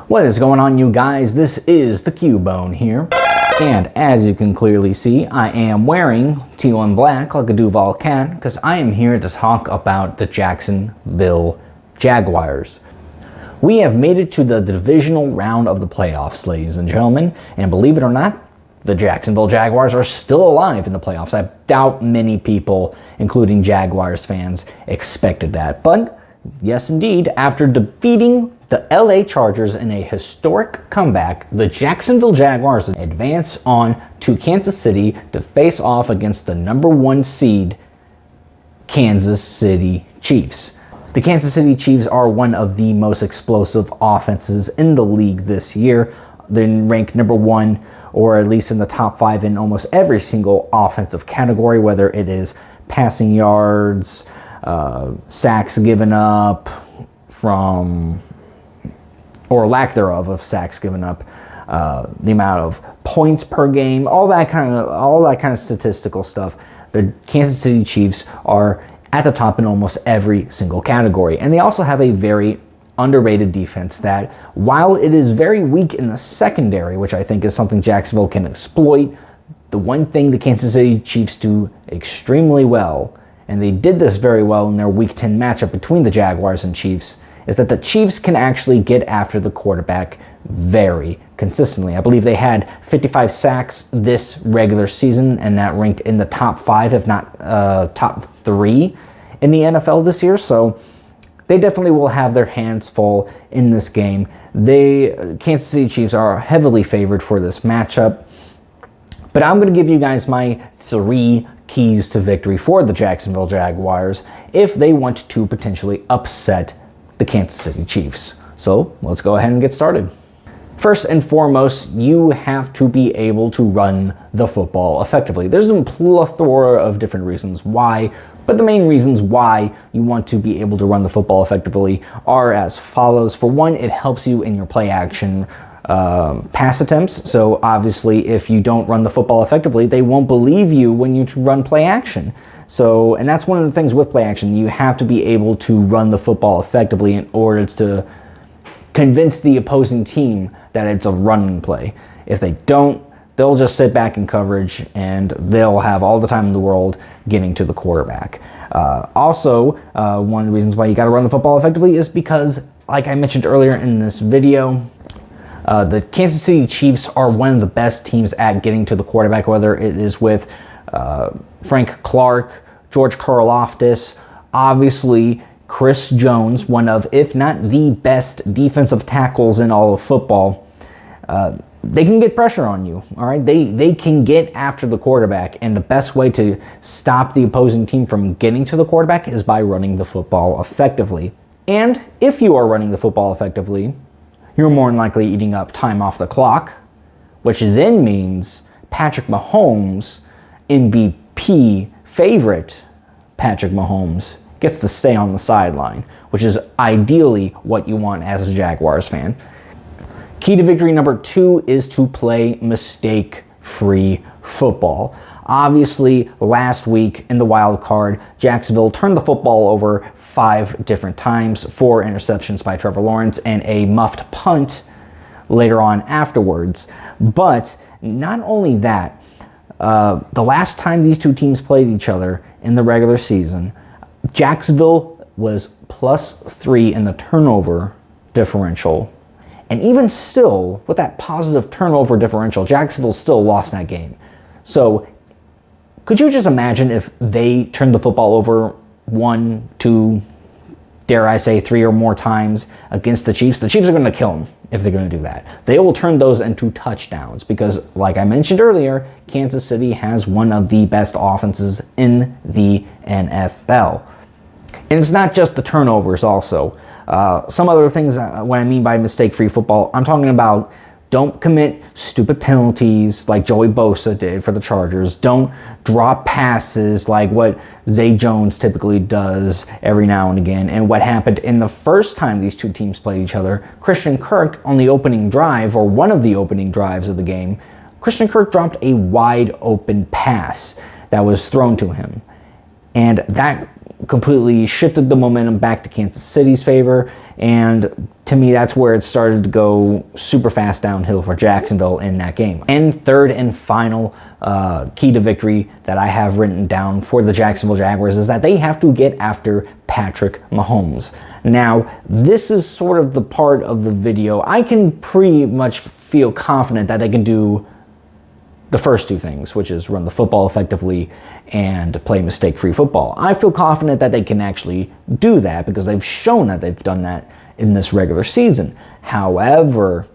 What is going on, you guys? This is the Q-Bone here, and as you can clearly see, I am wearing teal and black like a Duval cat because I am here to talk about the Jacksonville Jaguars. We have made it to the divisional round of the playoffs, ladies and gentlemen, and believe it or not, the Jacksonville Jaguars are still alive in the playoffs. I doubt many people, including Jaguars fans, expected that, but yes indeed, after defeating the LA Chargers in a historic comeback, the Jacksonville Jaguars advance on to Kansas City to face off against the #1 seed Kansas City Chiefs. The Kansas City Chiefs are one of the most explosive offenses in the league this year. They're ranked #1, or at least in the top 5 in almost every single offensive category, whether it is passing yards, sacks given up from, or lack thereof of sacks given up, the amount of points per game, all that kind of statistical stuff. The Kansas City Chiefs are at the top in almost every single category, and they also have a very underrated defense that, while it is very weak in the secondary, which I think is something Jacksonville can exploit, the one thing the Kansas City Chiefs do extremely well, and they did this very well in their Week 10 matchup between the Jaguars and Chiefs, is that the Chiefs can actually get after the quarterback very consistently. I believe they had 55 sacks this regular season, and that ranked in the top 5, if not top 3 in the NFL this year. So they definitely will have their hands full in this game. Kansas City Chiefs are heavily favored for this matchup. But I'm going to give you guys my 3 keys to victory for the Jacksonville Jaguars if they want to potentially upset the Kansas City Chiefs. So let's go ahead and get started. First and foremost, you have to be able to run the football effectively. There's a plethora of different reasons why, but the main reasons why you want to be able to run the football effectively are as follows. For one, it helps you in your play action pass attempts. So obviously, if you don't run the football effectively, they won't believe you when you run play action. So, and that's one of the things with play action. You have to be able to run the football effectively in order to convince the opposing team that it's a running play. If they don't, they'll just sit back in coverage and they'll have all the time in the world getting to the quarterback. Also, one of the reasons why you got to run the football effectively is because, like I mentioned earlier in this video, the Kansas City Chiefs are one of the best teams at getting to the quarterback, whether it is with Frank Clark, George Karlaftis, obviously Chris Jones, one of, if not the best defensive tackles in all of football. They can get pressure on you, all right? They can get after the quarterback, and the best way to stop the opposing team from getting to the quarterback is by running the football effectively. And if you are running the football effectively, you're more than likely eating up time off the clock, which then means Patrick Mahomes, MVP favorite Patrick Mahomes, gets to stay on the sideline, which is ideally what you want as a Jaguars fan. Key to victory number 2 is to play mistake-free football. Obviously, last week in the wild card, Jacksonville turned the football over 5 different times, 4 interceptions by Trevor Lawrence, and a muffed punt later on afterwards. But not only that, the last time these two teams played each other in the regular season, Jacksonville was +3 in the turnover differential. And even still, with that positive turnover differential, Jacksonville still lost that game. So could you just imagine if they turned the football over 1, 2, dare I say 3 or more times against the Chiefs? The Chiefs are going to kill them if they're going to do that. They will turn those into touchdowns because, like I mentioned earlier, Kansas City has one of the best offenses in the NFL. And it's not just the turnovers also. Some other things, what I mean by mistake-free football, I'm talking about don't commit stupid penalties like Joey Bosa did for the Chargers. Don't drop passes like what Zay Jones typically does every now and again. And what happened in the first time these two teams played each other, Christian Kirk on the opening drive, or one of the opening drives of the game, Christian Kirk dropped a wide open pass that was thrown to him. And that completely shifted the momentum back to Kansas City's favor, and to me that's where it started to go super fast downhill for Jacksonville in that game. And third and final key to victory that I have written down for the Jacksonville Jaguars is that they have to get after Patrick Mahomes. Now, this is sort of the part of the video I can pretty much feel confident that they can do the first two things, which is run the football effectively and play mistake-free football. I feel confident that they can actually do that because they've shown that they've done that in this regular season. However,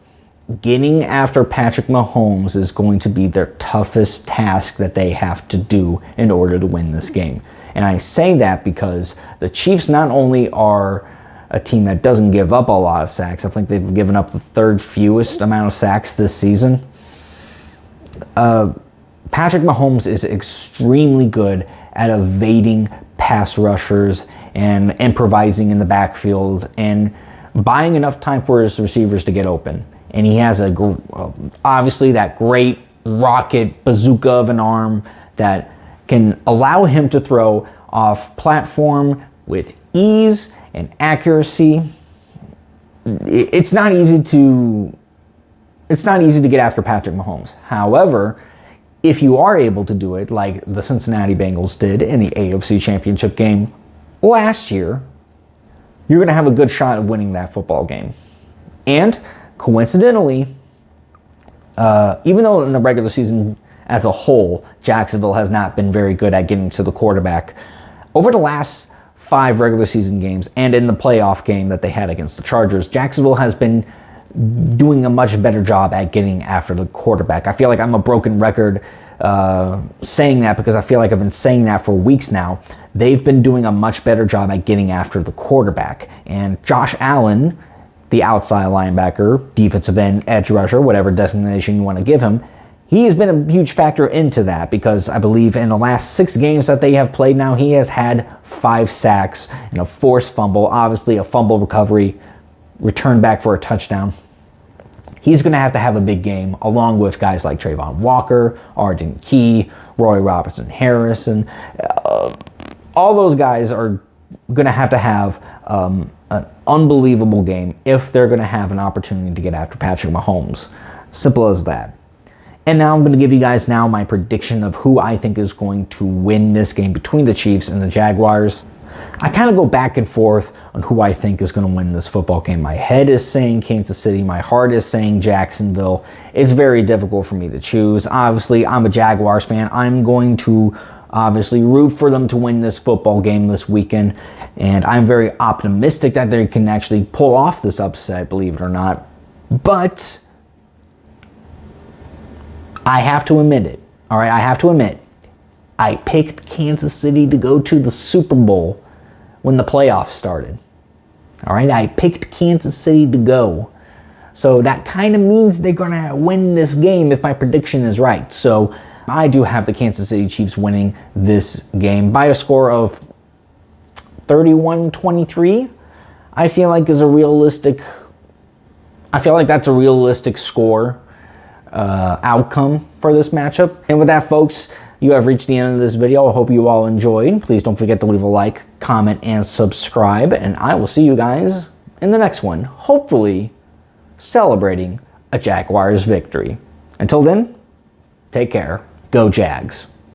getting after Patrick Mahomes is going to be their toughest task that they have to do in order to win this game. And I say that because the Chiefs not only are a team that doesn't give up a lot of sacks, I think they've given up the third fewest amount of sacks this season. Patrick Mahomes is extremely good at evading pass rushers and improvising in the backfield and buying enough time for his receivers to get open. And he has obviously that great rocket bazooka of an arm that can allow him to throw off platform with ease and accuracy. It's not easy to get after Patrick Mahomes. However, if you are able to do it like the Cincinnati Bengals did in the AFC Championship game last year, you're going to have a good shot of winning that football game. And coincidentally, even though in the regular season as a whole, Jacksonville has not been very good at getting to the quarterback, over the last 5 regular season games and in the playoff game that they had against the Chargers, Jacksonville has been doing a much better job at getting after the quarterback. I feel like I'm a broken record saying that because I feel like I've been saying that for weeks now. They've been doing a much better job at getting after the quarterback. And Josh Allen, the outside linebacker, defensive end, edge rusher, whatever designation you want to give him, he has been a huge factor into that because I believe in the last 6 games that they have played now, he has had 5 sacks and a forced fumble, obviously a fumble recovery, return back for a touchdown. He's going to have a big game along with guys like Trayvon Walker, Arden Key, Roy Robertson Harrison. All those guys are going to have an unbelievable game if they're going to have an opportunity to get after Patrick Mahomes. Simple as that. And now I'm going to give you guys now my prediction of who I think is going to win this game between the Chiefs and the Jaguars. I kind of go back and forth on who I think is going to win this football game. My head is saying Kansas City. My heart is saying Jacksonville. It's very difficult for me to choose. Obviously, I'm a Jaguars fan. I'm going to obviously root for them to win this football game this weekend. And I'm very optimistic that they can actually pull off this upset, believe it or not. But I have to admit it. All right, I have to admit, I picked Kansas City to go to the Super Bowl when the playoffs started. All right, I picked Kansas City to go. So that kind of means they're going to win this game if my prediction is right. So I do have the Kansas City Chiefs winning this game by a score of 31-23. I feel like that's a realistic score outcome for this matchup. And with that, folks, you have reached the end of this video. I hope you all enjoyed. Please don't forget to leave a like, comment, and subscribe. And I will see you guys in the next one, hopefully celebrating a Jaguars victory. Until then, take care. Go Jags.